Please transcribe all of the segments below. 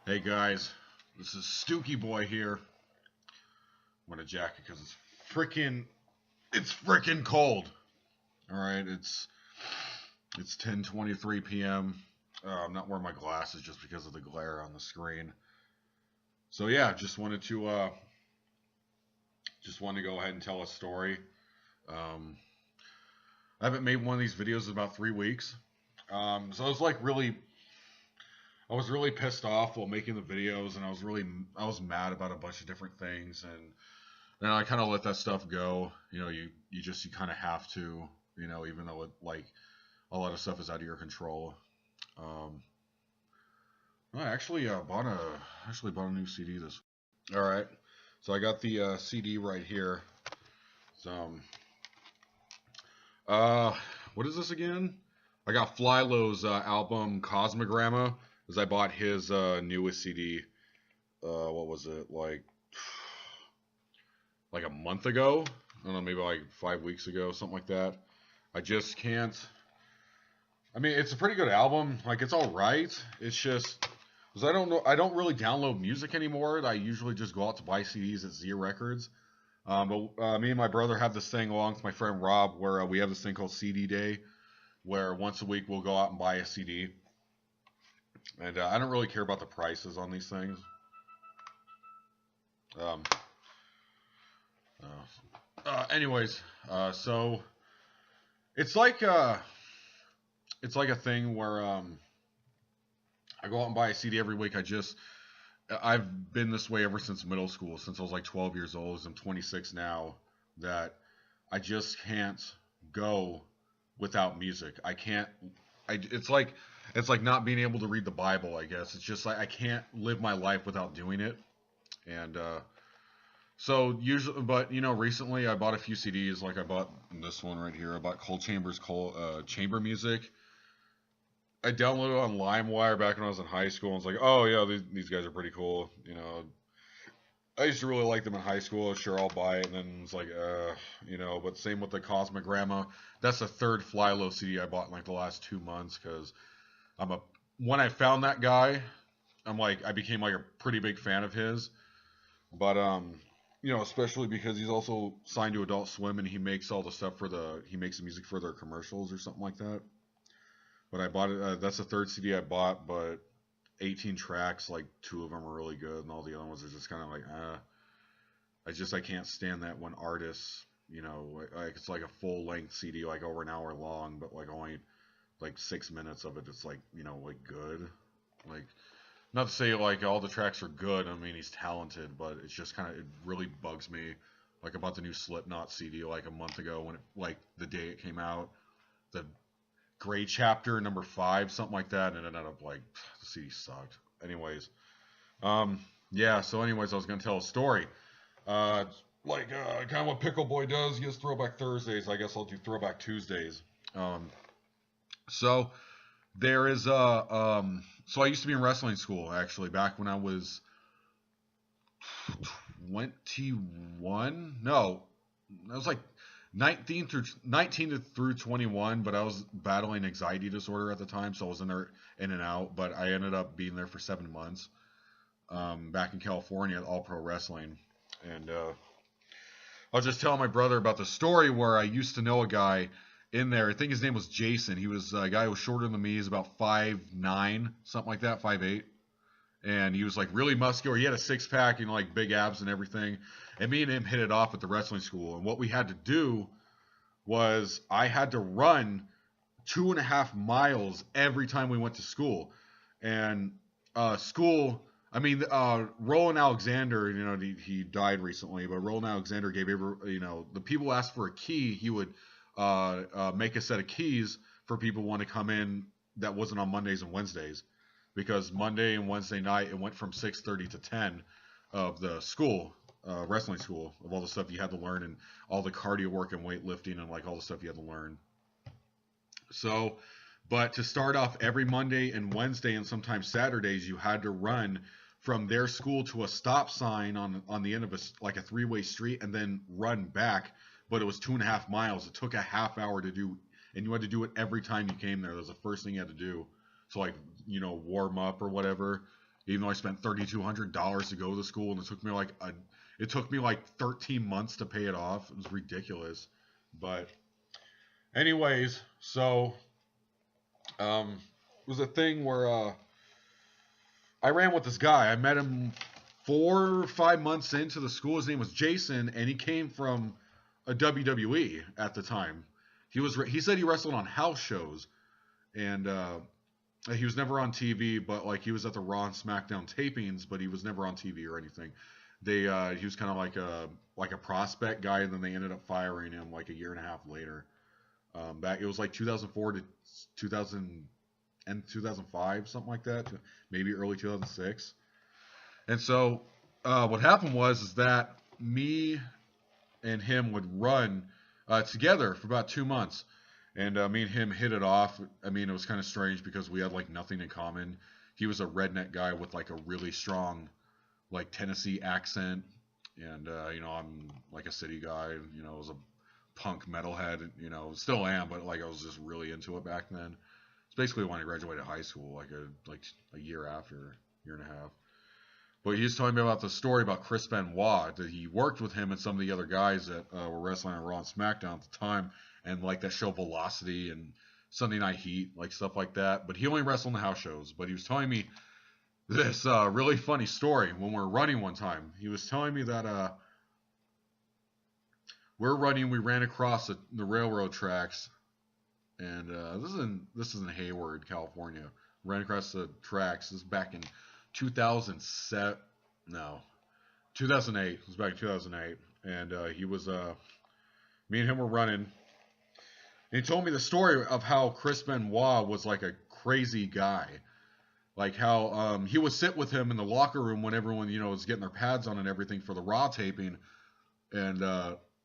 Hey guys, this is Stooky Boy here. I'm wearing a jacket because it's freaking cold. All right, it's 10:23 p.m. I'm not wearing my glasses just because of the glare on the screen. So yeah, just wanted to go ahead and tell a story. Um, I haven't made one of these videos in about 3 weeks. So I was really pissed off while making the videos, and I was mad about a bunch of different things, and I kind of let that stuff go. You kind of have to, even though a lot of stuff is out of your control. Um, I actually bought a new CD this. All right, so I got the CD right here. So, uh, what is this again? I got Flylo's album Cosmogramma, because I bought his newest CD. What was it like a month ago? I don't know, maybe like 5 weeks ago, something like that. I just can't. I mean, it's a pretty good album. Like, it's all right. It's just because I don't know. I don't really download music anymore. I usually just go out to buy CDs at Z Records. But me and my brother have this thing along with my friend Rob, where we have this thing called CD Day, where once a week we'll go out and buy a CD. And I don't really care about the prices on these things. Um, anyways, so it's like uh, it's like a thing where I go out and buy a CD every week. I've been this way ever since middle school, since I was like 12 years old. I'm 26 now. That I just can't go without music. I can't. It's like not being able to read the Bible. I guess it's just like I can't live my life without doing it. And so usually, but recently I bought a few CDs. Like I bought this one right here. I bought Cold Chambers, Chamber Music. I downloaded it on LimeWire back when I was in high school. And I was like, oh yeah, these guys are pretty cool. I used to really like them in high school. Sure, I'll buy it. And then it's like, But same with the Cosmogramma. That's the third Flylo CD I bought in like the last 2 months because I'm a when I found that guy, I became like a pretty big fan of his. But especially because he's also signed to Adult Swim and he makes all the stuff he makes the music for their commercials or something like that. But I bought it. That's the third CD I bought, but 18 tracks, like two of them are really good, and all the other ones are just kind of like, I can't stand that when artists, like it's like a full length CD, like over an hour long, but like only like 6 minutes of it, it's like like good, like not to say like all the tracks are good. I mean he's talented, but it's just it really bugs me, like about the new Slipknot CD like a month ago when the day it came out, the Gray Chapter number 5, something like that, and it ended up like the CD sucked. Anyways, yeah. So, anyways, I was gonna tell a story. Uh, kind of what Pickle Boy does. He has Throwback Thursdays. I guess I'll do Throwback Tuesdays. Um, so there is So I used to be in wrestling school actually back when I was 21. No, I was like 19 through 21, but I was battling anxiety disorder at the time, so I was in and out. But I ended up being there for 7 months, back in California at All Pro Wrestling, and I was just telling my brother about the story where I used to know a guy in there. I think his name was Jason. He was a guy who was shorter than me. He's about 5'9", something like that, 5'8". And he was like really muscular. He had a six pack, like big abs and everything. And me and him hit it off at the wrestling school. And what we had to do was I had to run 2.5 miles every time we went to school. And Roland Alexander, he died recently, but Roland Alexander gave the people asked for a key, he would make a set of keys for people who want to come in that wasn't on Mondays and Wednesdays. Because Monday and Wednesday night it went from 6:30 to 10 of the school, wrestling school, of all the stuff you had to learn and all the cardio work and weightlifting and like all the stuff you had to learn. So, but to start off every Monday and Wednesday and sometimes Saturdays, you had to run from their school to a stop sign on the end of a three-way street and then run back. But it was 2.5 miles. It took a half hour to do, and you had to do it every time you came there. That was the first thing you had to do. So warm up or whatever, even though I spent $3,200 to go to the school, and it took me like 13 months to pay it off. It was ridiculous. But anyways, so it was a thing where I ran with this guy. I met him 4 or 5 months into the school. His name was Jason, and he came from a WWE at the time. He said he wrestled on house shows, and he was never on TV, but like he was at the Raw and SmackDown tapings, but he was never on TV or anything. He was kind of like a prospect guy, and then they ended up firing him like a year and a half later. It was like 2004 to 2000 and 2005, something like that, maybe early 2006. And so what happened was that me and him would run together for about 2 months. And me and him hit it off. I mean, it was kind of strange because we had like nothing in common. He was a redneck guy with like a really strong like Tennessee accent. And, I'm like a city guy. I was a punk metalhead, still am, but like I was just really into it back then. It's basically when I graduated high school, like a year and a half. But he was telling me about the story about Chris Benoit, that he worked with him and some of the other guys that were wrestling on Raw and SmackDown at the time, and like that show Velocity and Sunday Night Heat, like stuff like that. But he only wrestled in the house shows. But he was telling me this really funny story when we were running one time. He was telling me that we ran across the railroad tracks, and this is in Hayward, California. Ran across the tracks. This is back in 2008. It was back in 2008, and me and him were running. And he told me the story of how Chris Benoit was like a crazy guy. Like how he would sit with him in the locker room when everyone, was getting their pads on and everything for the Raw taping. And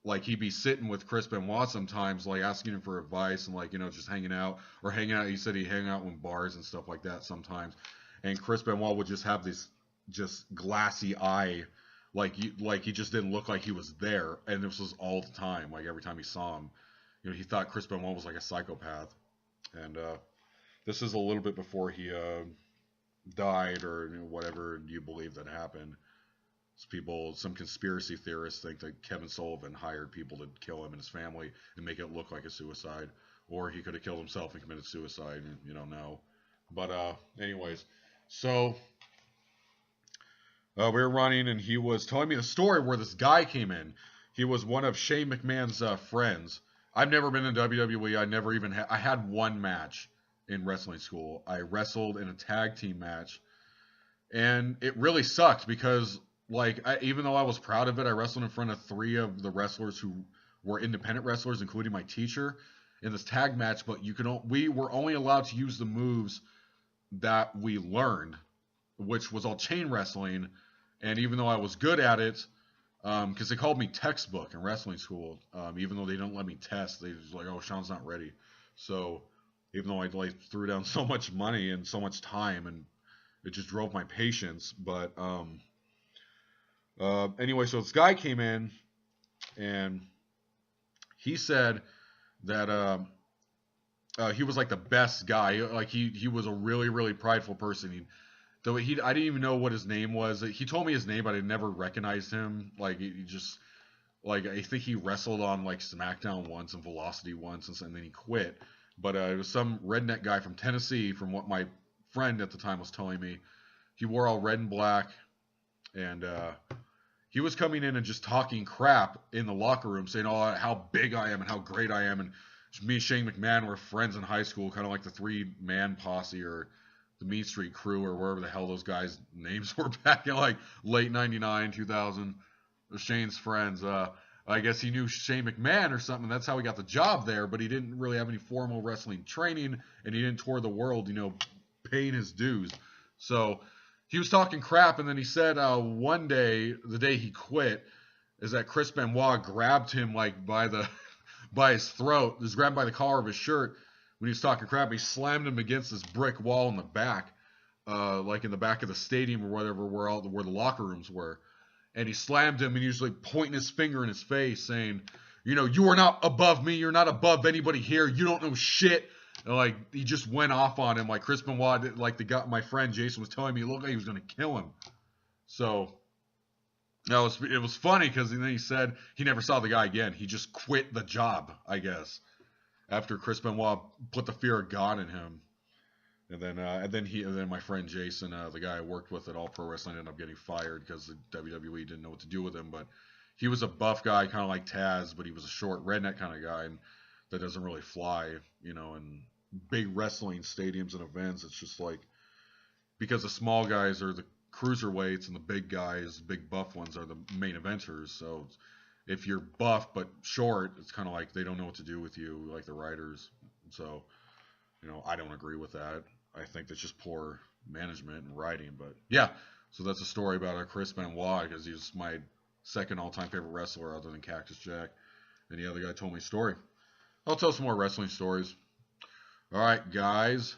like he'd be sitting with Chris Benoit sometimes, like asking him for advice and like, just hanging out. He said he'd hang out in bars and stuff like that sometimes. And Chris Benoit would just have this just glassy eye. Like he just didn't look like he was there. And this was all the time, like every time he saw him. He thought Chris Benoit was like a psychopath. And this is a little bit before he died or whatever you believe that happened. Some conspiracy theorists think that Kevin Sullivan hired people to kill him and his family and make it look like a suicide. Or he could have killed himself and committed suicide. You don't know. But anyways, so we were running and he was telling me the story where this guy came in. He was one of Shane McMahon's friends. I've never been in WWE. I had one match in wrestling school. I wrestled in a tag team match, and it really sucked because, even though I was proud of it, I wrestled in front of 3 of the wrestlers who were independent wrestlers, including my teacher, in this tag match. But we were only allowed to use the moves that we learned, which was all chain wrestling. And even though I was good at it, because they called me textbook in wrestling school, even though they didn't let me test, they was like, "Oh, Sean's not ready." So even though I threw down so much money and so much time, and it just drove my patience. But anyway, so this guy came in, and he said that he was like the best guy. Like he was a really, really prideful person. I didn't even know what his name was. He told me his name, but I never recognized him. I think he wrestled on like SmackDown once and Velocity once, and then he quit. But it was some redneck guy from Tennessee, from what my friend at the time was telling me. He wore all red and black, and he was coming in and just talking crap in the locker room, saying, "Oh, how big I am and how great I am." And me and Shane McMahon were friends in high school, kind of like the 3-man posse or the Mean Street Crew or wherever the hell those guys' names were back in like late 99, 2000. Shane's friends. I guess he knew Shane McMahon or something. That's how he got the job there, but he didn't really have any formal wrestling training, and he didn't tour the world, paying his dues. So he was talking crap, and then he said one day, the day he quit, is that Chris Benoit grabbed him like by his throat, just grabbed by the collar of his shirt when he was talking crap. He slammed him against this brick wall in the back, like in the back of the stadium or whatever, where the locker rooms were. And he slammed him, and he was like pointing his finger in his face, saying, "You are not above me. You're not above anybody here. You don't know shit. And, like, he just went off on him. Like, Chris Benoit, like, my friend Jason was telling me, it looked like he was going to kill him. So, it was funny because then he said he never saw the guy again. He just quit the job, I guess, after Chris Benoit put the fear of God in him. And then my friend Jason, the guy I worked with at All Pro Wrestling, ended up getting fired because the WWE didn't know what to do with him. But he was a buff guy, kind of like Taz, but he was a short redneck kind of guy, and that doesn't really fly, in big wrestling stadiums and events. It's just like, because the small guys are the cruiserweights and the big guys, big buff ones, are the main eventers. So if you're buff but short, it's kind of like they don't know what to do with you, like the writers. So, I don't agree with that. I think that's just poor management and writing. But yeah, so that's a story about Chris Benoit, because he's my second all-time favorite wrestler other than Cactus Jack. And the other guy told me a story. I'll tell some more wrestling stories. All right, guys.